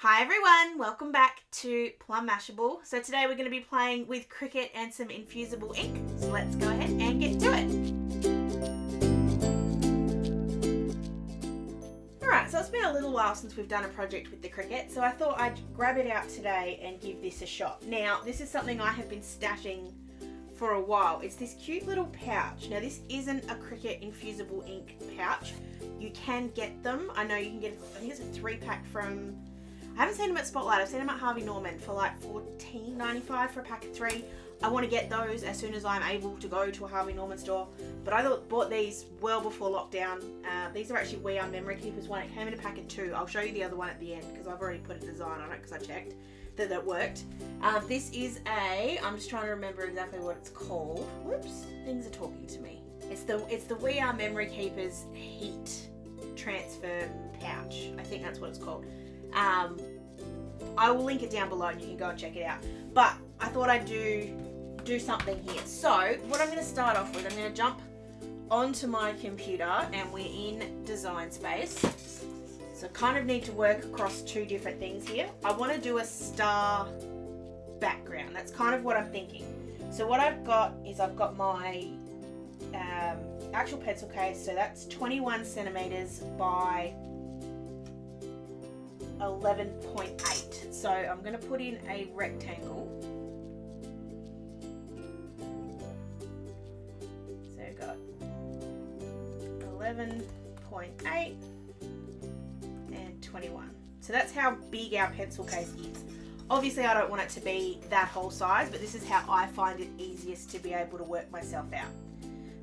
Hi everyone, welcome back to Plum Mashable. So today we're going to be playing with Cricut and some infusible ink. So let's go ahead and get to it. Alright, so it's been a little while since we've done a project with the Cricut, so I thought I'd grab it out today and give this a shot. Now, this is something I have been stashing for a while. It's this cute little pouch. Now this isn't a Cricut Infusible Ink pouch. You can get them. I know you can get, I think it's a 3-pack from, I haven't seen them at Spotlight. I've seen them at Harvey Norman for like $14.95 for a pack of 3. I want to get those as soon as I'm able to go to a Harvey Norman store. But I bought these well before lockdown. These are actually We Are Memory Keepers one. It came in a pack of 2. I'll show you the other one at the end because I've already put a design on it because I checked that it worked. This is I'm just trying to remember exactly what it's called. Whoops, things are talking to me. It's the We Are Memory Keepers heat transfer pouch. I think that's what it's called. I will link it down below and you can go and check it out. But I thought I'd do something here. So what I'm going to start off with, I'm going to jump onto my computer and we're in design space. So I kind of need to work across 2 different things here. I want to do a star background. That's kind of what I'm thinking. So what I've got is I've got my actual pencil case. So that's 21 centimeters by 11.8. So I'm going to put in a rectangle. So I've got 11.8 and 21. So that's how big our pencil case is. Obviously I don't want it to be that whole size, but this is how I find it easiest to be able to work myself out.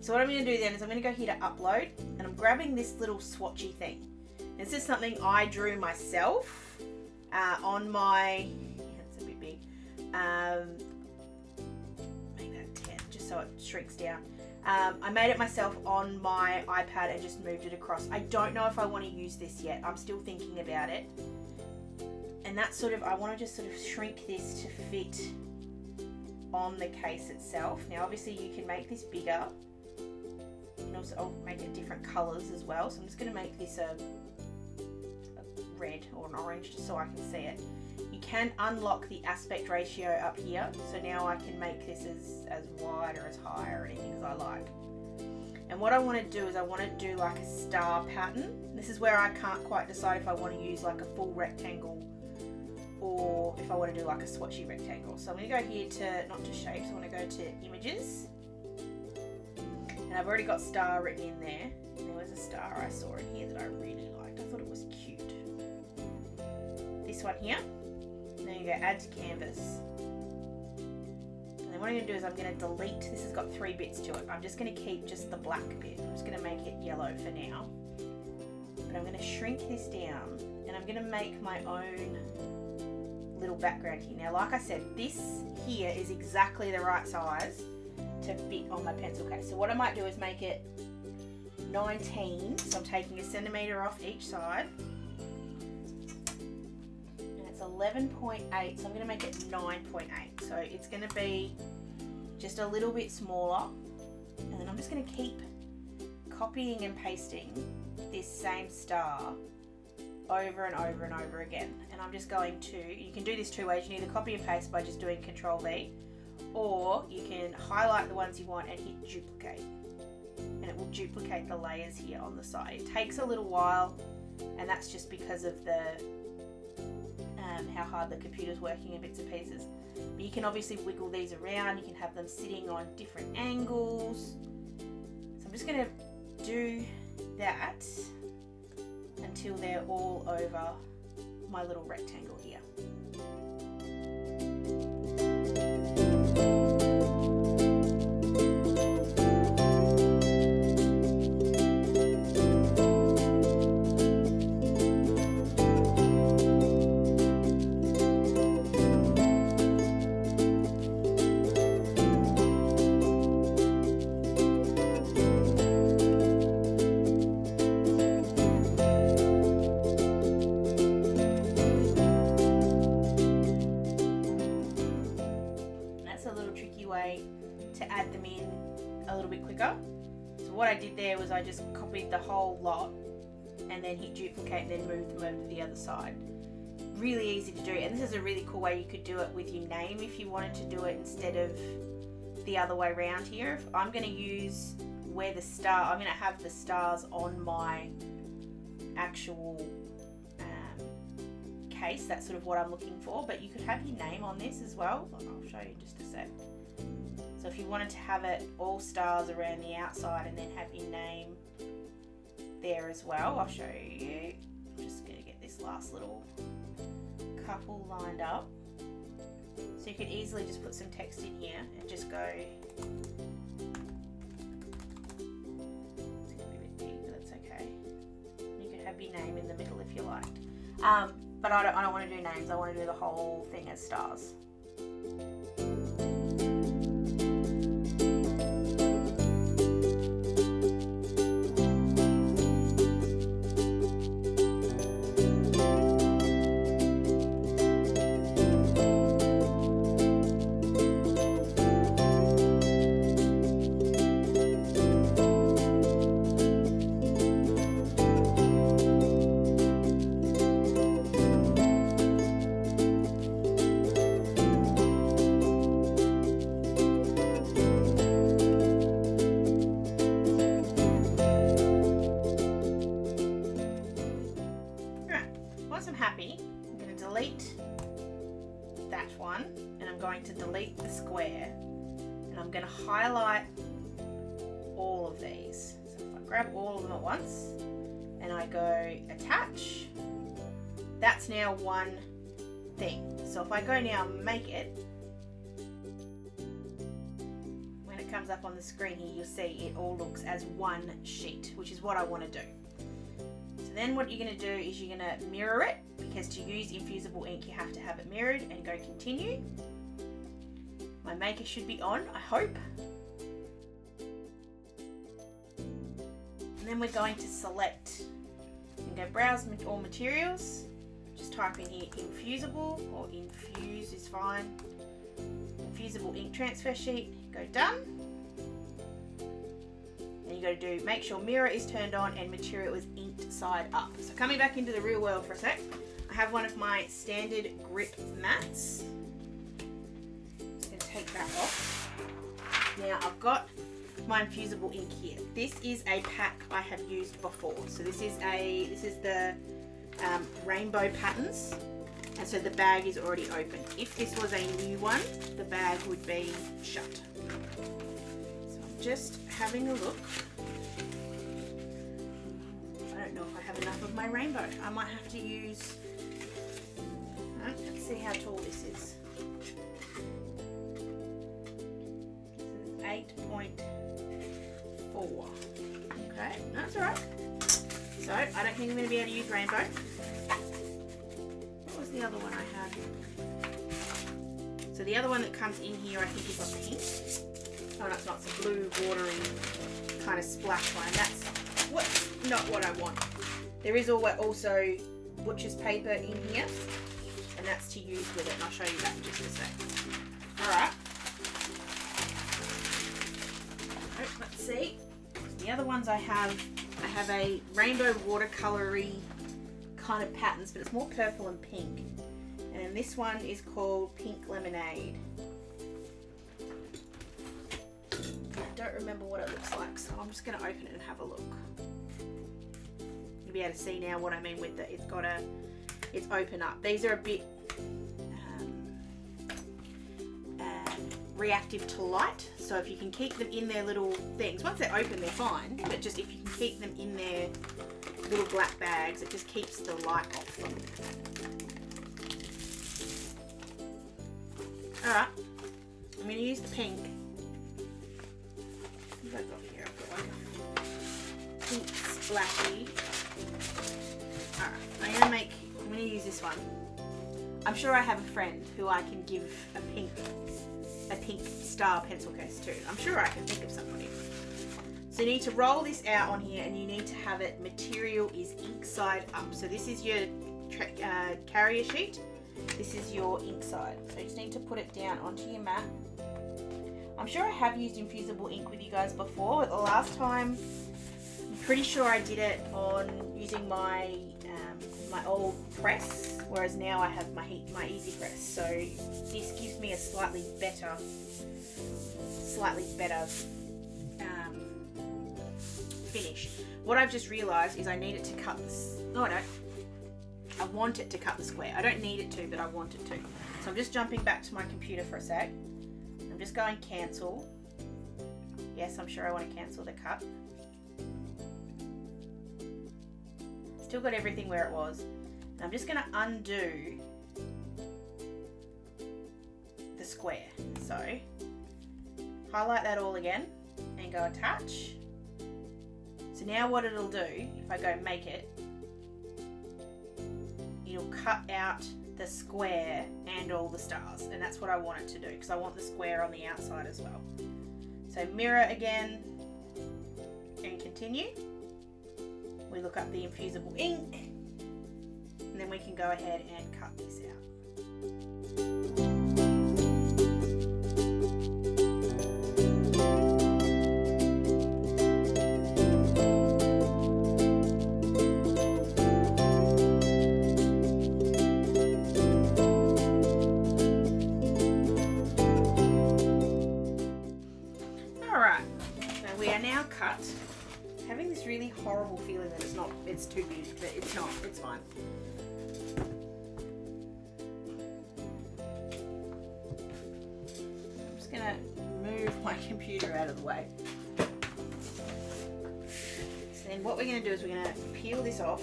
So what I'm going to do then is I'm going to go here to upload and I'm grabbing this little swatchy thing. This is something I drew myself on my, that's a bit big, make that 10 just so it shrinks down. I made it myself on my iPad and just moved it across. I don't know if I want to use this yet. I'm still thinking about it. And that's sort of, I want to just sort of shrink this to fit on the case itself. Now obviously you can make this bigger. And also I'll make it different colours as well. So I'm just going to make this a red or an orange just so I can see it. You can unlock the aspect ratio up here, so now I can make this as wide or as high or anything as I like. And what I want to do is I want to do like a star pattern. This is where I can't quite decide if I want to use like a full rectangle or if I want to do like a swatchy rectangle. So I'm going to go here to, not to shapes, I want to go to images. And I've already got star written in there. There was a star I saw in here that I really liked. I thought it was cute. This one here. And then you go add to canvas. And then what I'm going to do is I'm going to delete, this has got 3 bits to it. I'm just going to keep just the black bit. I'm just going to make it yellow for now. But I'm going to shrink this down and I'm going to make my own little background here. Now like I said, this here is exactly the right size to fit on my pencil case. So what I might do is make it 19, so I'm taking a centimetre off each side. 11.8, so I'm going to make it 9.8, so it's going to be just a little bit smaller, and then I'm just going to keep copying and pasting this same star over and over and over again. And I'm just going to, you can do this 2 ways. You can either copy and paste by just doing Control V, or you can highlight the ones you want and hit duplicate, and it will duplicate the layers here on the side. It takes a little while, and that's just because of the how hard the computer's working in bits and pieces. But you can obviously wiggle these around, you can have them sitting on different angles. So I'm just going to do that until they're all over my little rectangle here. To add them in a little bit quicker. So what I did there was I just copied the whole lot and then hit duplicate and then move them over to the other side. really easy to do, and this is a really cool way you could do it with your name if you wanted to do it instead of the other way around here. If I'm going to use where the star, I'm going to have the stars on my actual case. That's sort of what I'm looking for, but you could have your name on this as well. I'll show you in just a sec. So if you wanted to have it all stars around the outside and then have your name there as well, I'll show you. I'm just going to get this last little couple lined up. So you could easily just put some text in here and just go. It's going to be a bit big, but that's okay. You could have your name in the middle if you liked. But I don't want to do names. I want to do the whole thing as stars. I'm going to delete that one, and I'm going to delete the square, and I'm going to highlight all of these. So if I grab all of them at once and I go attach, that's now one thing. So if I go now make it, when it comes up on the screen here, you'll see it all looks as one sheet, which is what I want to do. Then what you're going to do is you're going to mirror it, because to use infusible ink you have to have it mirrored, and go continue. My maker should be on, I hope. And then we're going to select and go browse all materials. Just type in here infusible, or infuse is fine. Infusible ink transfer sheet, go done. And you got to do, make sure mirror is turned on and material is inked side up. So coming back into the real world for a sec, I have one of my standard grip mats. Just going to take that off. Now I've got my infusible ink here. This is a pack I have used before. So this is the rainbow patterns, and so the bag is already open. If this was a new one, the bag would be shut. Just having a look. I don't know if I have enough of my rainbow. I might have to use, let's see how tall this is. This is 8.4. Okay, that's alright. So I don't think I'm going to be able to use rainbow. What was the other one I had? So the other one that comes in here I think is a pink. Oh no, it's not. It's a blue, watery kind of splash one. That's not what I want. There is also butcher's paper in here, and that's to use with it, and I'll show you that in just a sec. Alright. Let's see. The other ones I have a rainbow watercolory kind of patterns, but it's more purple and pink. And this one is called Pink Lemonade. I don't remember what it looks like, so I'm just going to open it and have a look. You'll be able to see now what I mean with it. It's open up. These are a bit reactive to light, so if you can keep them in their little things, once they're open they're fine, but just if you can keep them in their little black bags, it just keeps the light off them. Alright, I'm going to use the pink. What have I got here? I've got like a pink splashy. Alright, I'm going to use this one. I'm sure I have a friend who I can give a pink star pencil case to. I'm sure I can think of somebody. So you need to roll this out on here, and you need to have it, material is ink side up. So this is your carrier sheet. This is your ink side. So you just need to put it down onto your mat. I'm sure I have used infusible ink with you guys before, but the last time, I'm pretty sure I did it on using my my old press whereas now I have my Easy Press. So this gives me a slightly better finish. What I've just realised is I need it to cut this. No, I don't. I want it to cut the square. I don't need it to, but I want it to. So I'm just jumping back to my computer for a sec. I'm just going cancel. Yes, I'm sure I want to cancel the cut. Still got everything where it was. And I'm just going to undo the square. So highlight that all again and go attach. So now what it'll do, if I go make it, it'll cut out the square and all the stars, and that's what I want it to do because I want the square on the outside as well. So mirror again and continue. We look up the infusible ink and then we can go ahead and cut this out. Cut. Having this really horrible feeling that it's too big, but it's not, it's fine. I'm just gonna move my computer out of the way. So then what we're gonna do is we're gonna peel this off.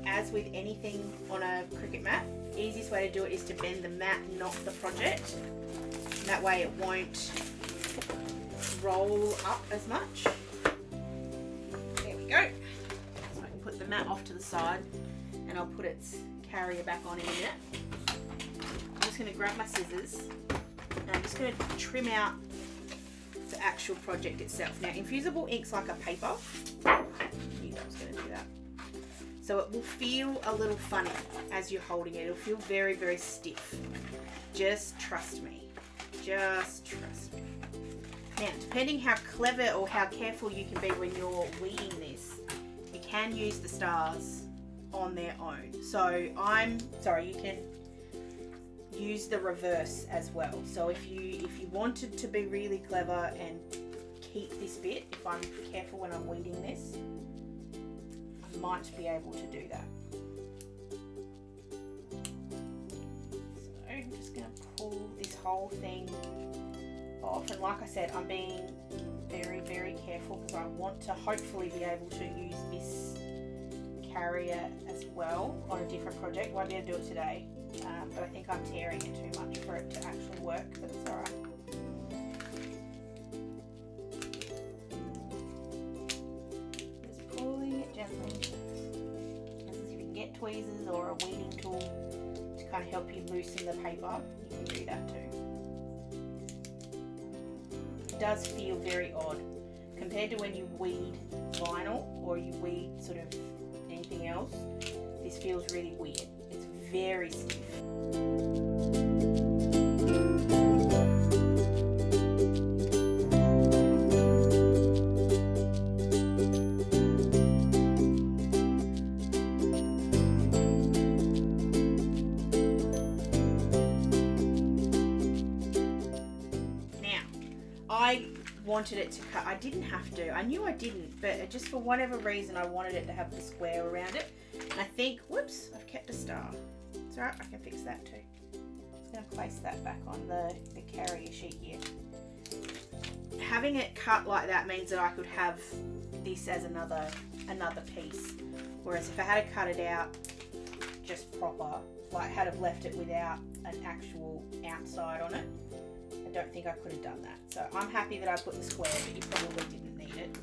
As with anything on a Cricut mat, the easiest way to do it is to bend the mat, not the project. And that way it won't roll up as much. Go. So I can put the mat off to the side and I'll put its carrier back on in a minute. I'm just going to grab my scissors and I'm just going to trim out the actual project itself. Now infusible ink's like a paper. I knew I was going to do that. So it will feel a little funny as you're holding it. It'll feel very, very stiff. Just trust me. Just trust me. Now, depending how clever or how careful you can be when you're weeding this, you can use the stars on their own. So you can use the reverse as well. So if you wanted to be really clever and keep this bit, if I'm careful when I'm weeding this, I might be able to do that. So I'm just going to pull this whole thing off, and like I said, I'm being very, very careful because I want to hopefully be able to use this carrier as well on a different project. Won't be able to do it today, but I think I'm tearing it too much for it to actually work, but it's alright. Just pulling it gently. As if you can get tweezers or a weeding tool to kind of help you loosen the paper, you can do that too. Does feel very odd compared to when you weed vinyl or you weed sort of anything else. This feels really weird. It's very stiff. I wanted it to cut. I didn't have to. I knew I didn't, but just for whatever reason I wanted it to have the square around it. And I think, whoops, I've kept a star. It's alright, I can fix that too. I'm just going to place that back on the carrier sheet here. Having it cut like that means that I could have this as another piece. Whereas if I had to cut it out just proper, like had have left it without an actual outside on it, I don't think I could have done that. So I'm happy that I put the square, but you probably didn't need it.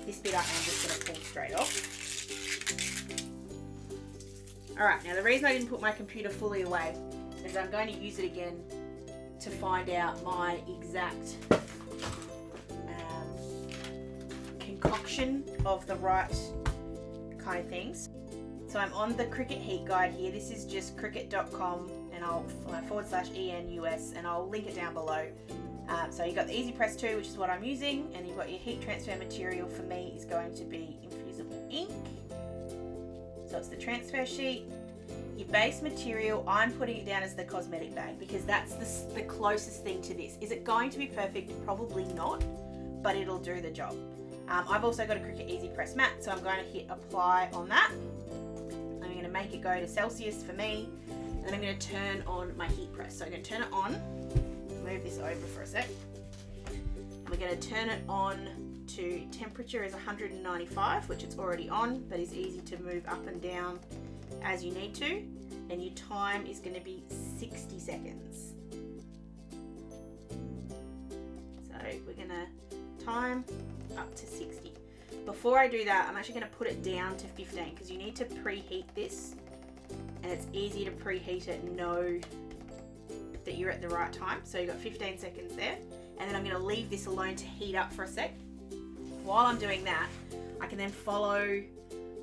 This bit I am just going to pull straight off. Alright, now the reason I didn't put my computer fully away is I'm going to use it again to find out my exact concoction of the right kind of things. So I'm on the Cricut heat guide here. This is just cricut.com and I'll /ENUS and I'll link it down below. So you've got the Easy Press 2, which is what I'm using, and you've got your heat transfer material. For me is going to be infusible ink. So it's the transfer sheet. Your base material, I'm putting it down as the cosmetic bag because that's the closest thing to this. Is it going to be perfect? Probably not, but it'll do the job. I've also got a Cricut Easy Press mat, so I'm going to hit apply on that. I'm going to make it go to Celsius for me, and then I'm going to turn on my heat press. So I'm going to turn it on, move this over for a sec, and we're going to turn it on to temperature is 195, which it's already on, but is easy to move up and down as you need to, and your time is going to be 60 seconds. So we're going to time up to 60. Before I do that, I'm actually going to put it down to 15 because you need to preheat this, and it's easy to preheat it and know that you're at the right time. So you've got 15 seconds there, and then I'm going to leave this alone to heat up for a sec. While I'm doing that, I can then follow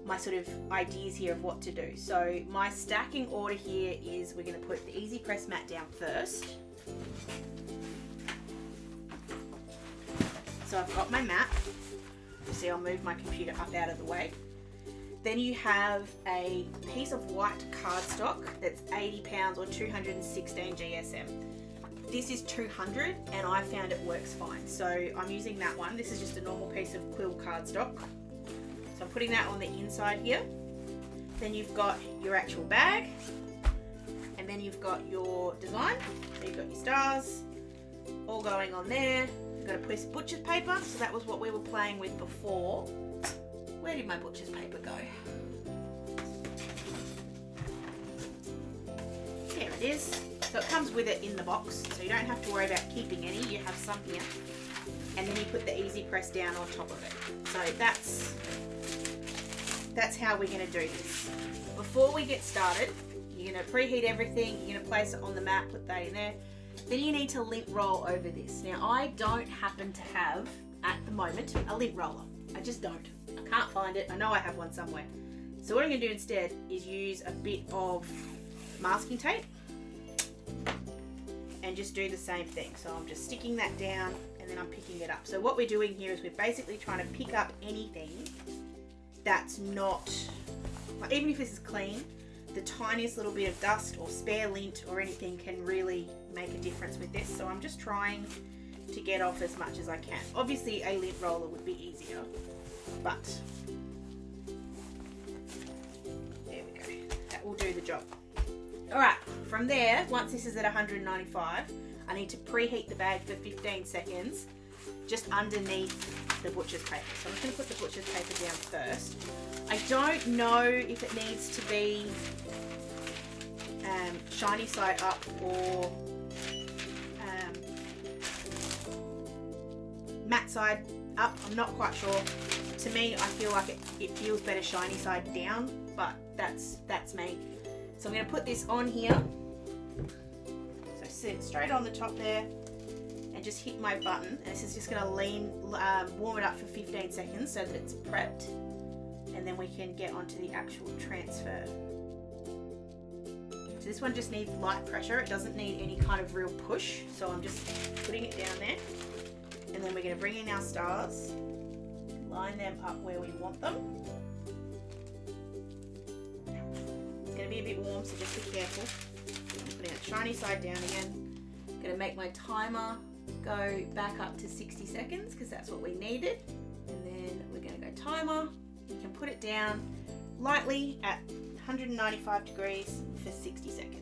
my sort of ideas here of what to do. So my stacking order here is we're going to put the Easy Press mat down first. So I've got my mat. You see, I'll move my computer up out of the way. Then you have a piece of white cardstock that's 80 pounds or 216 GSM. This is 200 and I found it works fine. So I'm using that one. This is just a normal piece of quill cardstock. So I'm putting that on the inside here. Then you've got your actual bag, and then you've got your design. So you've got your stars all going on there. You've got a piece of butcher's paper. So that was what we were playing with before. Where did my butcher's paper go? There it is. So it comes with it in the box, so you don't have to worry about keeping any. You have some here. And then you put the Easy Press down on top of it. So that's how we're going to do this. Before we get started, you're going to preheat everything, you're going to place it on the mat, put that in there. Then you need to lint roll over this. Now I don't happen to have, at the moment, a lint roller. I just don't. I can't find it. I know I have one somewhere. So what I'm going to do instead is use a bit of masking tape and just do the same thing. So I'm just sticking that down and then I'm picking it up. So what we're doing here is we're basically trying to pick up anything that's not, like, even if this is clean, the tiniest little bit of dust or spare lint or anything can really make a difference with this. So I'm just trying to get off as much as I can. Obviously a lint roller would be easier, but there we go. That will do the job. Alright, from there, once this is at 195, I need to preheat the bag for 15 seconds just underneath the butcher's paper. So I'm just going to put the butcher's paper down first. I don't know if it needs to be shiny side up or matte side up. I'm not quite sure. To me, I feel like it feels better shiny side down, but that's me. So I'm going to put this on here. So sit straight on the top there and just hit my button. And this is just going to warm it up for 15 seconds so that it's prepped. And then we can get onto the actual transfer. So this one just needs light pressure. It doesn't need any kind of real push. So I'm just putting it down there. And then we're going to bring in our stars, line them up where we want them. It's going to be a bit warm, so just be careful. I'm putting that shiny side down again. I'm going to make my timer go back up to 60 seconds because that's what we needed. And then we're going to go timer. You can put it down lightly at 195 degrees for 60 seconds.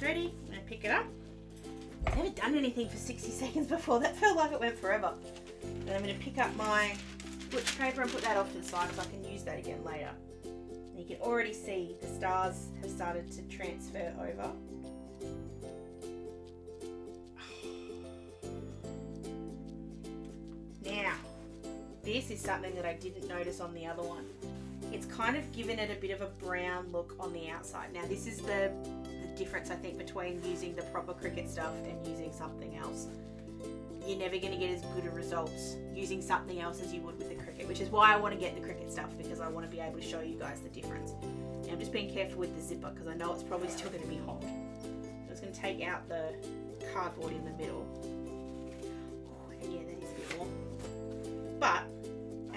Ready, I'm going to pick it up. I've never done anything for 60 seconds before. That felt like it went forever. And I'm going to pick up my butcher paper and put that off to the side so I can use that again later. And you can already see the stars have started to transfer over. Now, this is something that I didn't notice on the other one. It's kind of given it a bit of a brown look on the outside. Now this is the difference I think between using the proper Cricut stuff and using something else. You're never going to get as good a results using something else as you would with the Cricut, which is why I want to get the Cricut stuff, because I want to be able to show you guys the difference. And I'm just being careful with the zipper because I know it's probably still going to be hot. So it's going to take out the cardboard in the middle. Oh, and yeah,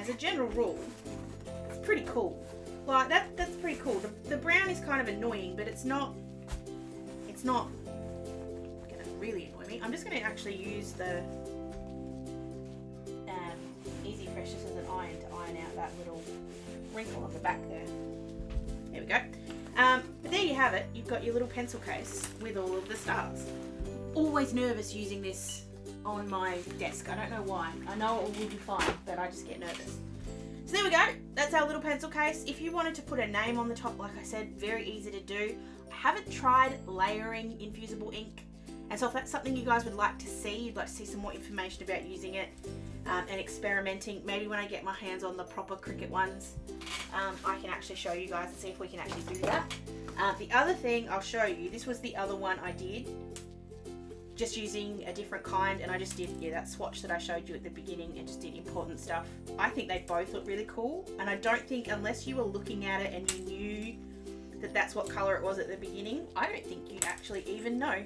as a general rule, it's pretty cool. Like that's pretty cool. The brown is kind of annoying, but it's not gonna really annoy me. I'm just gonna actually use the Easy Precious as an iron to iron out that little wrinkle on the back there. There we go. But there you have it. You've got your little pencil case with all of the stars. Always nervous using this on my desk. I don't know why. I know it will be fine, but I just get nervous. So there we go. That's our little pencil case. If you wanted to put a name on the top, like I said, very easy to do. I haven't tried layering infusible ink, and so if that's something you guys would like to see, you'd like to see some more information about using it and experimenting, maybe when I get my hands on the proper Cricut ones, I can actually show you guys and see if we can actually do that. The other thing I'll show you, this was the other one I did, just using a different kind, and I just did, that swatch that I showed you at the beginning and just did important stuff. I think they both look really cool, and I don't think, unless you were looking at it and you knew that that's what colour it was at the beginning, I don't think you'd actually even know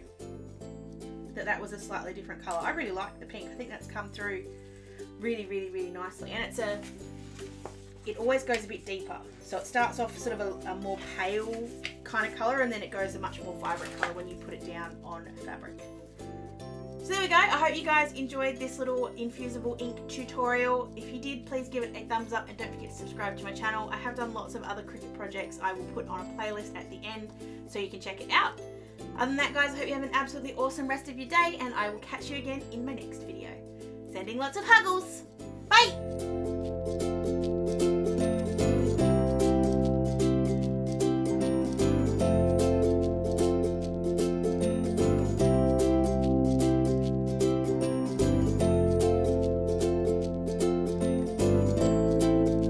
that that was a slightly different colour. I really like the pink. I think that's come through really, really, really nicely, and it always goes a bit deeper. So it starts off sort of a more pale kind of colour, and then it goes a much more vibrant colour when you put it down on fabric. So there we go. I hope you guys enjoyed this little infusible ink tutorial. If you did, please give it a thumbs up and don't forget to subscribe to my channel. I have done lots of other Cricut projects I will put on a playlist at the end so you can check it out. Other than that, guys, I hope you have an absolutely awesome rest of your day, and I will catch you again in my next video. Sending lots of huggles. Bye!